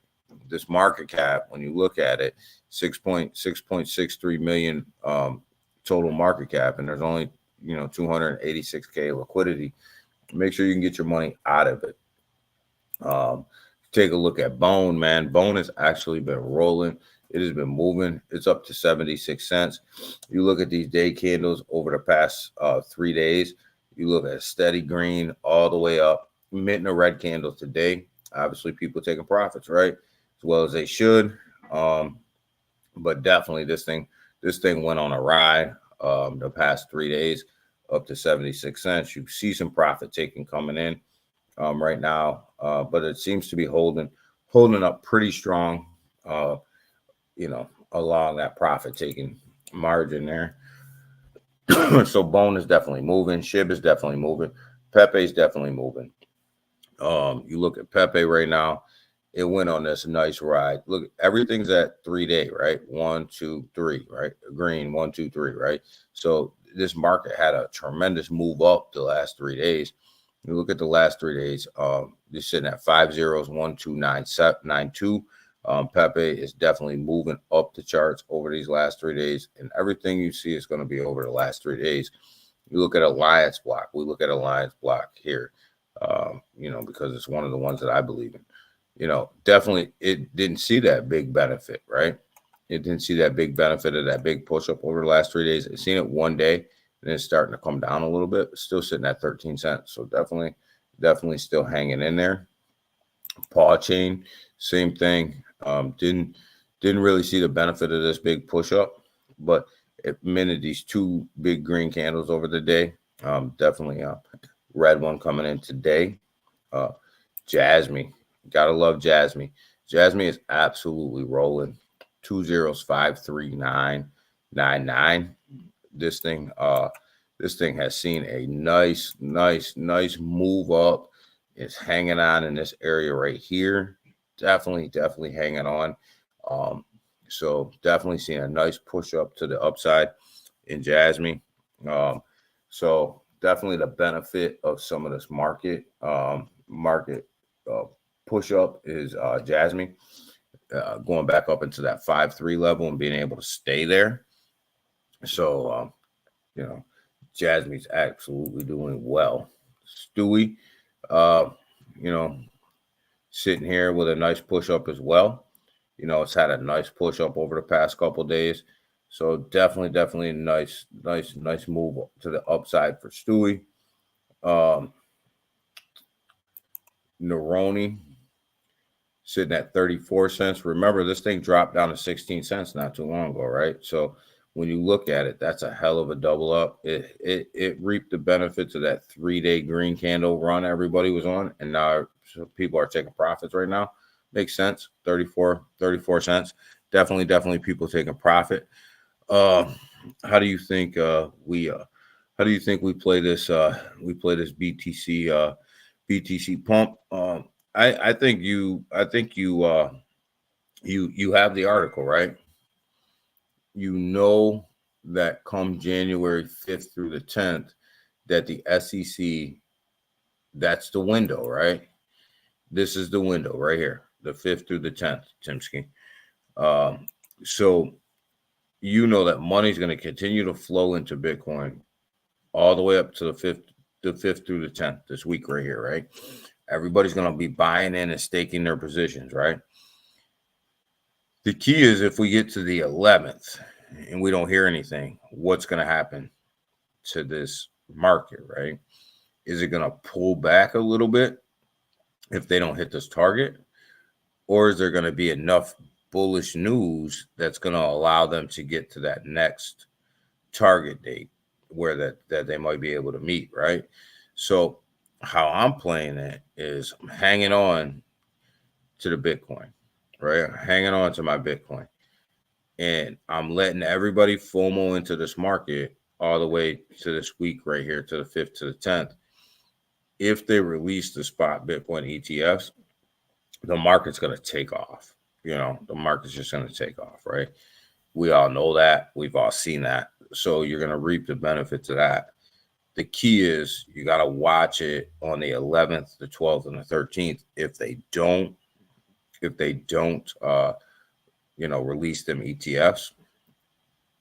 this market cap, when you look at it, 6.63 million total market cap, and there's only 286K liquidity. Make sure you can get your money out of it. Take a look at Bone, man. Bone has actually been rolling. It has been moving. It's up to 76 cents. You look at these day candles over the past 3 days. You look at steady green all the way up, minting a red candle today. Obviously, people taking profits, right? As well as they should. But definitely this thing went on a ride the past 3 days up to 76 cents. You see some profit taking coming in right now, but it seems to be holding up pretty strong, along that profit taking margin there. So Bone is definitely moving. SHIB is definitely moving. Pepe is definitely moving. You look at Pepe right now, it went on this nice ride. Look, everything's at 3-day, right? 1, 2, 3, right? Green, 1, 2, 3, right? So this market had a tremendous move up the last 3 days. You look at the last 3 days, they're sitting at 5 zeros, 1, 2, 9, 7, 9, 2. Pepe is definitely moving up the charts over these last 3 days, and everything you see is going to be over the last 3 days. You look at Alliance Block. We look at Alliance Block here, because it's one of the ones that I believe in. Definitely it didn't see that big benefit, right? It didn't see that big benefit of that big push up over the last 3 days. It's seen it one day, and it's starting to come down a little bit, but still sitting at 13 cents. So definitely still hanging in there. Paw chain, same thing. Didn't really see the benefit of this big push up, but it minted these 2 big green candles over the day. Definitely red one coming in today. Jasmine, gotta love Jasmine. Jasmine is absolutely rolling. 2 zeros, 5, 3, 9, 9, 9. This thing has seen a nice move up. It's hanging on in this area right here. Definitely hanging on. So definitely seeing a nice push up to the upside in Jasmine. So definitely the benefit of some of this market push up is Jasmine going back up into that 5-3 level and being able to stay there. So Jasmine's absolutely doing well. Stewie, sitting here with a nice push up as well. It's had a nice push up over the past couple days. So definitely a nice move to the upside for Stewie. Neroni sitting at 34 cents. Remember, this thing dropped down to 16 cents not too long ago, right? So when you look at it, that's a hell of a double up. It reaped the benefits of that 3-day green candle run everybody was on, and now people are taking profits right now. Makes sense. 34 cents. Definitely people taking profit. How do you think we play this BTC pump? I think you have the article, right? that come January 5th through the 10th, that the SEC, that's the window, right? This is the window right here, the 5th through the 10th, Timsky. So you know that money's going to continue to flow into Bitcoin all the way up to the 5th through the 10th this week right here, right? Everybody's going to be buying in and staking their positions, right? The key is if we get to the 11th and we don't hear anything, what's going to happen to this market, right? Is it going to pull back a little bit if they don't hit this target? Or is there going to be enough bullish news that's going to allow them to get to that next target date where that they might be able to meet, right? So how I'm playing it is I'm hanging on to the Bitcoin, right? I'm hanging on to my Bitcoin. And I'm letting everybody FOMO into this market all the way to this week right here, to the 5th to the 10th. If they release the spot Bitcoin ETFs, the market's going to take off. You know, the market's just going to take off, right? We all know that. We've all seen that. So you're going to reap the benefits of that. The key is you got to watch it on the 11th, the 12th, and the 13th. If they don't, release them ETFs,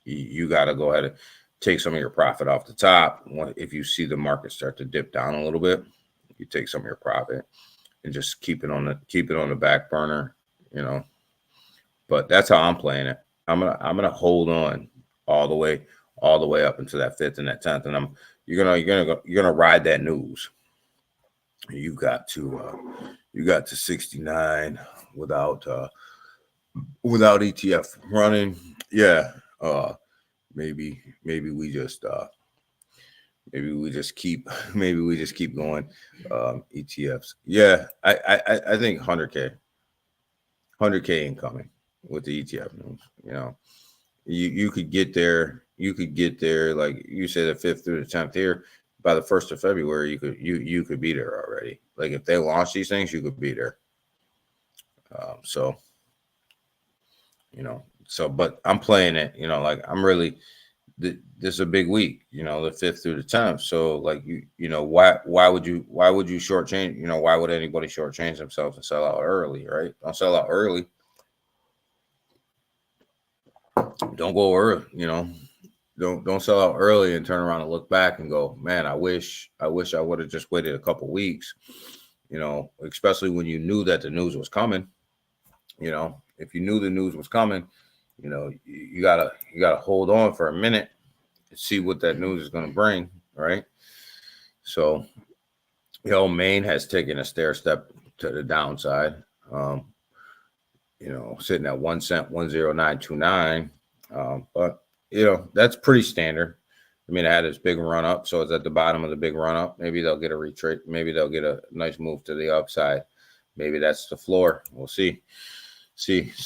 you got to go ahead and take some of your profit off the top. If you see the market start to dip down a little bit, you take some of your profit and just keep it on the back burner, you know. But that's how I'm playing it. I'm gonna hold on all the way up into that 5th and that 10th, and you're gonna ride that news. You got to 69 without ETF running. Yeah. Maybe we just keep going. ETFs. Yeah, I think 100K incoming with the ETF news. You know, you could get there. Like you said, the 5th through the 10th here. By the 1st of February, you could be there already. Like if they launch these things, you could be there. So, you know, but I'm playing it, you know, like I'm really, this is a big week, you know, the 5th through the 10th. So like, why would you shortchange, you know, why would anybody shortchange themselves and sell out early, right? Don't sell out early. Don't go early, you know, don't sell out early and turn around and look back and go, man, I wish I would have just waited a couple weeks, you know, especially when you knew that the news was coming. You know, if you knew the news was coming, you know, you gotta hold on for a minute and see what that news is going to bring, right? So, you know, Maine has taken a stair step to the downside. You know, sitting at 1 cent, 10929. But you know, that's pretty standard. I mean, it had this big run up, so it's at the bottom of the big run up. Maybe they'll get a retreat. Maybe they'll get a nice move to the upside. Maybe that's the floor. We'll see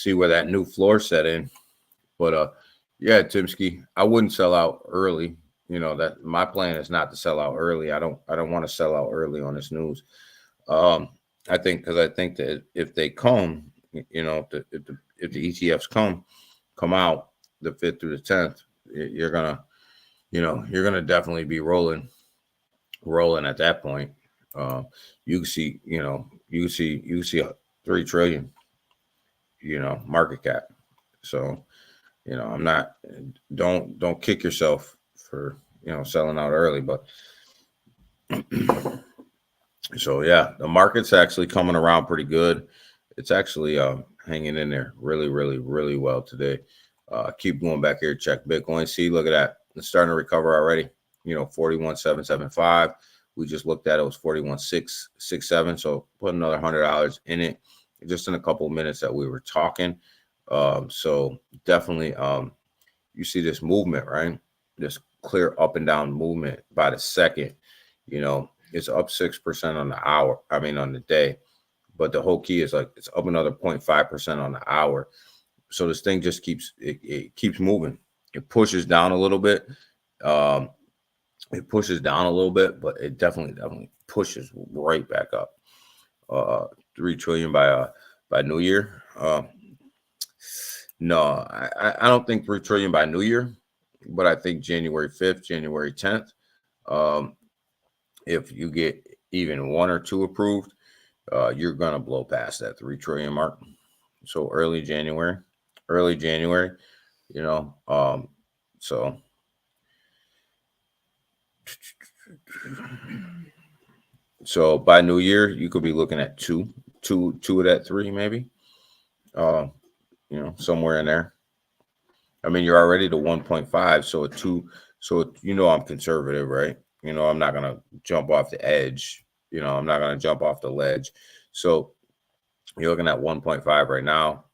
where that new floor set in. But yeah, Timsky, I wouldn't sell out early. You know, that my plan is not to sell out early. I don't want to sell out early on this news. I think that if they come, you know, if the ETFs come out the 5th through the 10th, you're gonna definitely be rolling at that point. You can see a 3 trillion, you know, market cap. So, you know, don't kick yourself for, you know, selling out early, but so yeah, the market's actually coming around pretty good. It's actually hanging in there really, really, really well today. Keep going back here, check Bitcoin. See, look at that. It's starting to recover already. You know, 41,775. We just looked at it, was 41,667. So put another $100 in it just in a couple of minutes that we were talking. So definitely you see this movement, right? This clear up and down movement by the second. You know, it's up 6% on the hour. I mean, on the day. But the whole key is like it's up another 0.5% on the hour. So this thing just keeps moving. It pushes down a little bit. But it definitely pushes right back up. 3 trillion by New Year. No, I don't think 3 trillion by New Year. but I think January 5th, January 10th, if you get even one or two approved, you're going to blow past that 3 trillion mark. So early January, you know, so by New Year, you could be looking at two of that 3, maybe, somewhere in there. I mean, you're already to 1.5, so a 2, so I'm conservative, right? I'm not gonna jump off the edge. I'm not gonna jump off the ledge. So you're looking at 1.5 right now.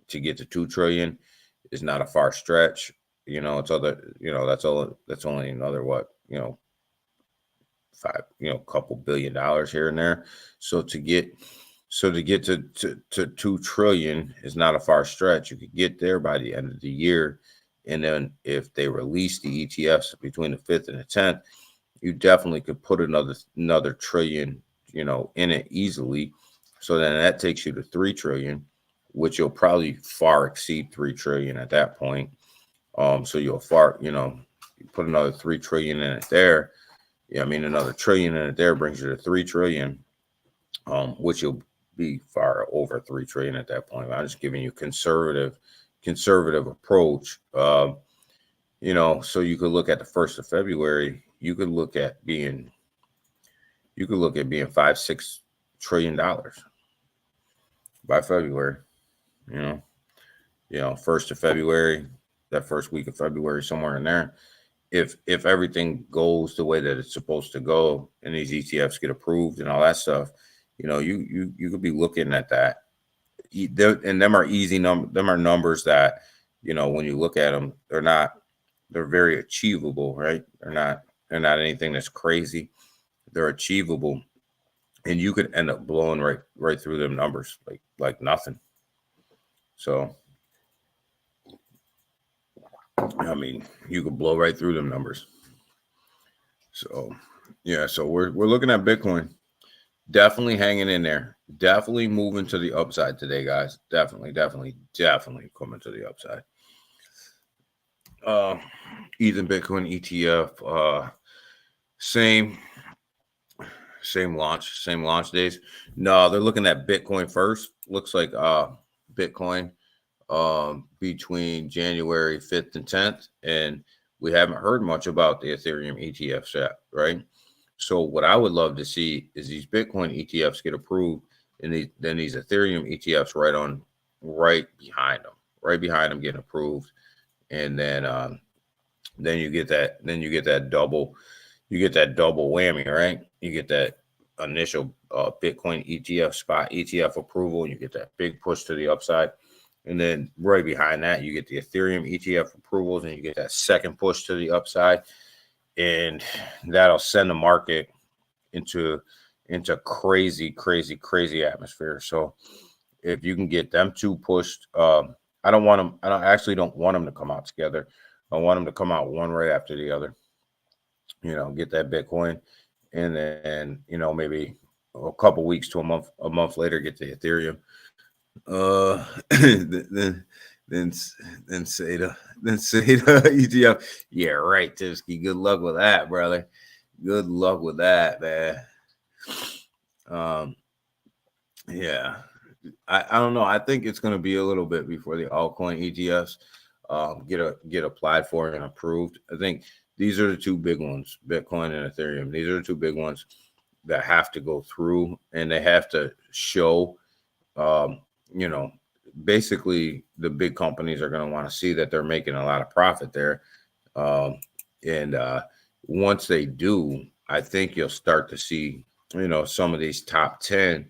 To get to 2 trillion is not a far stretch. It's other. That's only another what? Five. Couple $1 billion here and there. So to get to 2 trillion is not a far stretch. You could get there by the end of the year. And then if they release the ETFs between the 5th and the 10th, you definitely could put another trillion, in it easily. So then that takes you to 3 trillion, which you'll probably far exceed 3 trillion at that point. So you'll you put another 3 trillion in it there. Yeah, I mean, another trillion in it there brings you to 3 trillion, which you'll be far over 3 trillion at that point. I'm just giving you conservative approach. So you could look at the 1st of February. You could look at being $5-6 trillion by February. 1st of February, that first week of February, somewhere in there. If everything goes the way that it's supposed to go and these ETFs get approved and all that stuff, you could be looking at that. And them are easy them are numbers that, when you look at them, they're very achievable, right? They're not anything that's crazy. They're achievable, and you could end up blowing right through them numbers like nothing. So I mean, you could blow right through them numbers. So yeah, so we're looking at Bitcoin. Definitely hanging in there. Definitely moving to the upside today, guys. Definitely coming to the upside. Ethan Bitcoin ETF, same launch days. No, they're looking at Bitcoin first. Looks like Bitcoin between January 5th and 10th, and we haven't heard much about the Ethereum ETFs yet, right? So what I would love to see is these Bitcoin ETFs get approved, and then these Ethereum ETFs right behind them getting approved, and then you get that double whammy, right? You get that initial Bitcoin ETF spot ETF approval, and you get that big push to the upside. And then right behind that, you get the Ethereum ETF approvals, and you get that second push to the upside. And that'll send the market into crazy atmosphere. So if you can get them two pushed, I actually don't want them to come out together. I want them to come out one right after the other. Get that Bitcoin, and then maybe a couple weeks to a month later, get the Ethereum. Then say the ETF. Yeah, right, Tibsky. Good luck with that, brother. Good luck with that, man. Yeah, I don't know. I think it's going to be a little bit before the altcoin ETFs get applied for and approved. I think these are the two big ones, Bitcoin and Ethereum. These are the two big ones that have to go through, and they have to show, basically the big companies are going to want to see that they're making a lot of profit there. And once they do, I think you'll start to see, some of these top 10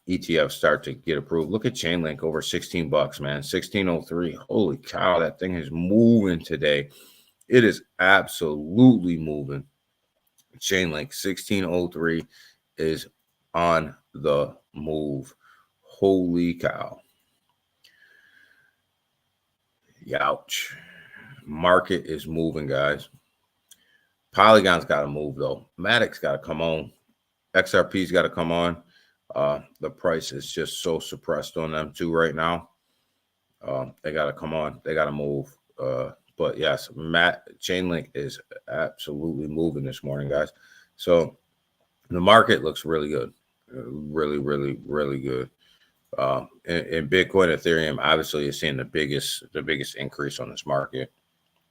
ETFs start to get approved. Look at Chainlink, over $16, man, 1603. Holy cow, that thing is moving today. It is absolutely moving. Chainlink 1603 is on the move. Holy cow. Youch. Market is moving, guys. Polygon's got to move, though. Matic's got to come on. XRP's got to come on. The price is just so suppressed on them, too, right now. They got to come on. They got to move. But yes, Chainlink is absolutely moving this morning, guys. So the market looks really good, really, really, really good. And Bitcoin, Ethereum, obviously, is seeing the biggest increase on this market.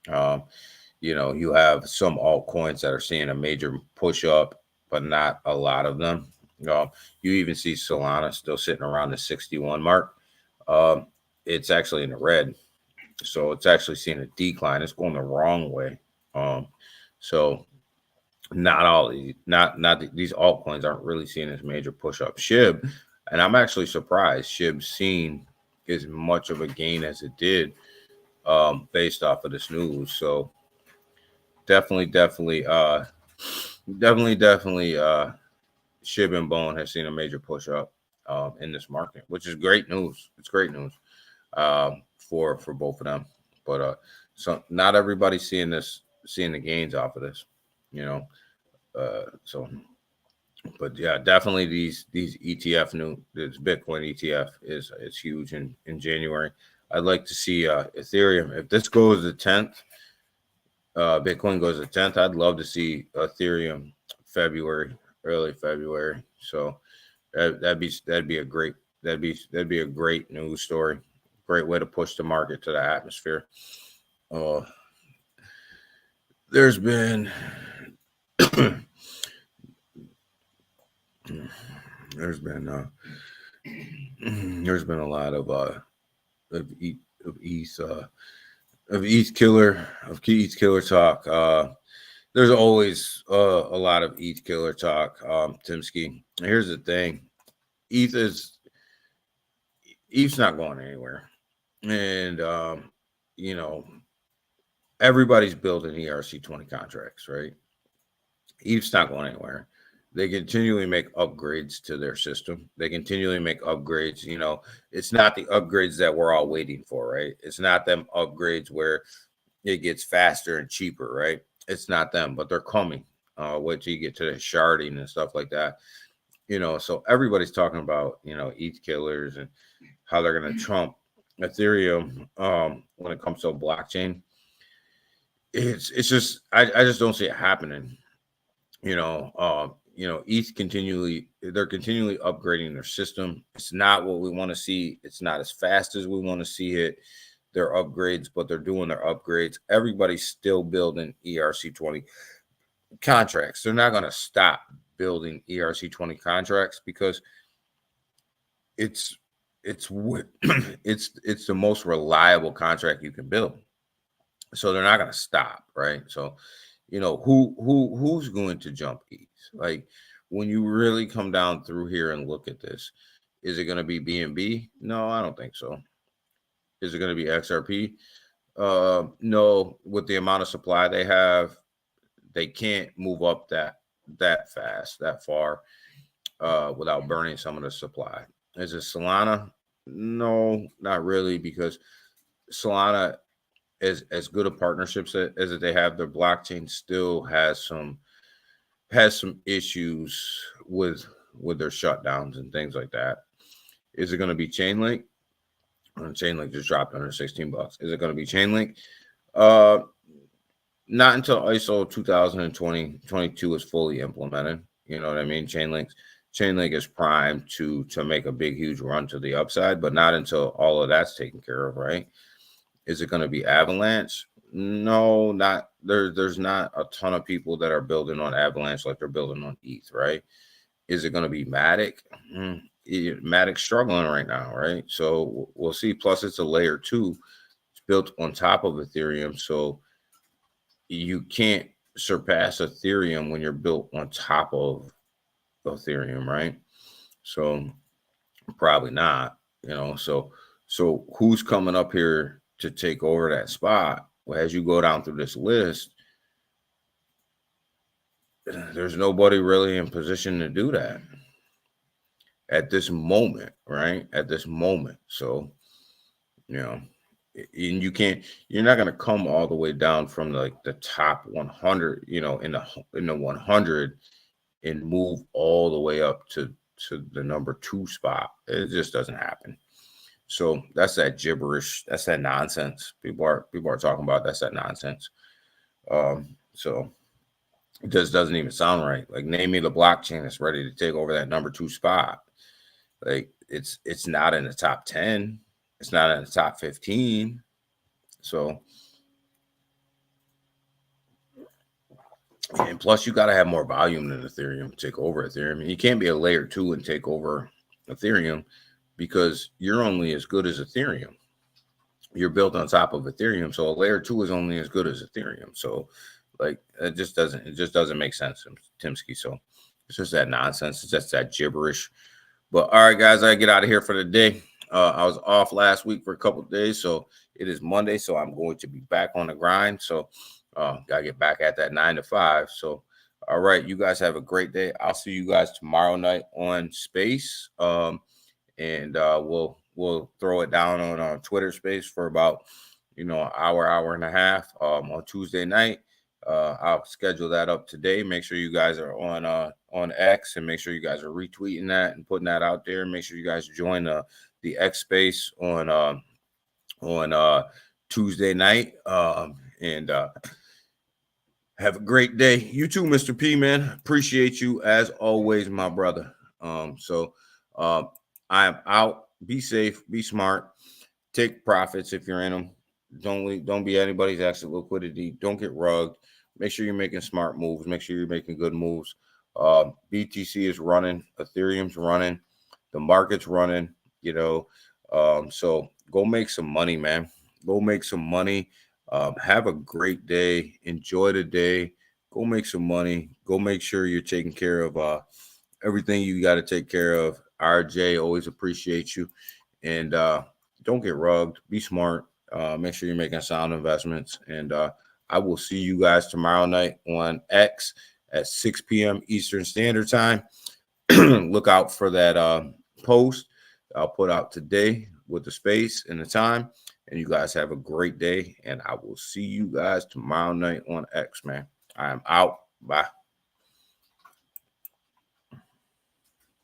You have some altcoins that are seeing a major push up, but not a lot of them. You even see Solana still sitting around the 61 mark. It's actually in the red, so it's actually seeing a decline. It's going the wrong way. So not all these altcoins aren't really seeing this major push up. SHIB, and I'm actually surprised SHIB's seen as much of a gain as it did, based off of this news. So definitely, SHIB and Bone has seen a major push up in this market, which is great news. It's great news for both of them. But so not everybody's seeing the gains off of this, so. But yeah, definitely these ETF this Bitcoin ETF is huge in January. I'd like to see Ethereum. If this goes to 10th, Bitcoin goes to 10th, I'd love to see Ethereum early February. So that'd be a great news story. Great way to push the market to the atmosphere. There's been there's been a lot of ETH killer talk. There's always a lot of ETH killer talk, Timsky. Here's the thing. ETH's not going anywhere. And everybody's building ERC20 contracts, right? ETH's not going anywhere. They continually make upgrades to their system. They continually make upgrades. It's not the upgrades that we're all waiting for, right? It's not them upgrades where it gets faster and cheaper, right? It's not them, but they're coming. Wait till you get to the sharding and stuff like that. So everybody's talking about, ETH killers and how they're going to trump Ethereum when it comes to a blockchain. It's just I just don't see it happening. ETH they're continually upgrading their system. It's not what we want to see. It's not as fast as we want to see it. Their upgrades, but they're doing their upgrades. Everybody's still building ERC20 contracts. They're not going to stop building ERC20 contracts because it's the most reliable contract you can build. So they're not going to stop, right? So, who's going to jump ETH? Like, when you really come down through here and look at this, is it going to be BNB? No, I don't think so. Is it going to be XRP? No. With the amount of supply they have, they can't move up that fast, that far, without burning some of the supply. Is it Solana? No, not really, because Solana, as good of partnerships as they have, their blockchain still has some issues with their shutdowns and things like that. Is it going to be Chainlink? Chainlink just dropped under $16. Is it going to be Chainlink? Not until ISO 2022 is fully implemented. You know what I mean? Chainlink is primed to make a big, huge run to the upside, but not until all of that's taken care of, right? Is it going to be Avalanche? No, not there. There's not a ton of people that are building on Avalanche like they're building on ETH, right? Is it going to be Matic? Matic's struggling right now, right? So we'll see. Plus, it's a layer 2. It's built on top of Ethereum, so you can't surpass Ethereum when you're built on top of Ethereum, right? So probably not. So who's coming up here to take over that spot? Well, as you go down through this list, there's nobody really in position to do that at this moment, right? At this moment. So, and you're not going to come all the way down from the top 100, in the 100 and move all the way up to the number 2 spot. It just doesn't happen. So that's that gibberish. That's that nonsense. People are talking about. That's that nonsense. So it just doesn't even sound right. Like, name me the blockchain that's ready to take over that number 2 spot. Like, it's not in the top 10. It's not in the top 15. So, and plus you got to have more volume than Ethereum to take over Ethereum. You can't be a layer 2 and take over Ethereum, because you're only as good as Ethereum. You're built on top of Ethereum, so a layer 2 is only as good as Ethereum. So, like, it just doesn't make sense, Timsky. So it's just that nonsense. It's just that gibberish. But all right, guys, I get out of here for the day. I was off last week for a couple of days, so it is Monday, so I'm going to be back on the grind. So gotta get back at that 9 to 5. So all right, you guys have a great day. I'll see you guys tomorrow night on Space. And we'll throw it down on our Twitter Space for about an hour and a half on Tuesday night. I'll schedule that up today. Make sure you guys are on X, and make sure you guys are retweeting that and putting that out there. Make sure you guys join the X Space on Tuesday night. And have a great day. You too, Mr. P, man. Appreciate you as always, my brother. I am out. Be safe. Be smart. Take profits if you're in them. Don't be anybody's exit liquidity. Don't get rugged. Make sure you're making smart moves. Make sure you're making good moves. BTC is running. Ethereum's running. The market's running. So go make some money, man. Go make some money. Have a great day. Enjoy the day. Go make some money. Go make sure you're taking care of everything you got to take care of. RJ, always appreciate you. And don't get rugged. Be smart. Make sure you're making sound investments. And I will see you guys tomorrow night on X at 6 p.m. Eastern Standard Time. Look out for that post I'll put out today with the space and the time. And you guys have a great day. And I will see you guys tomorrow night on X, man. I am out. Bye.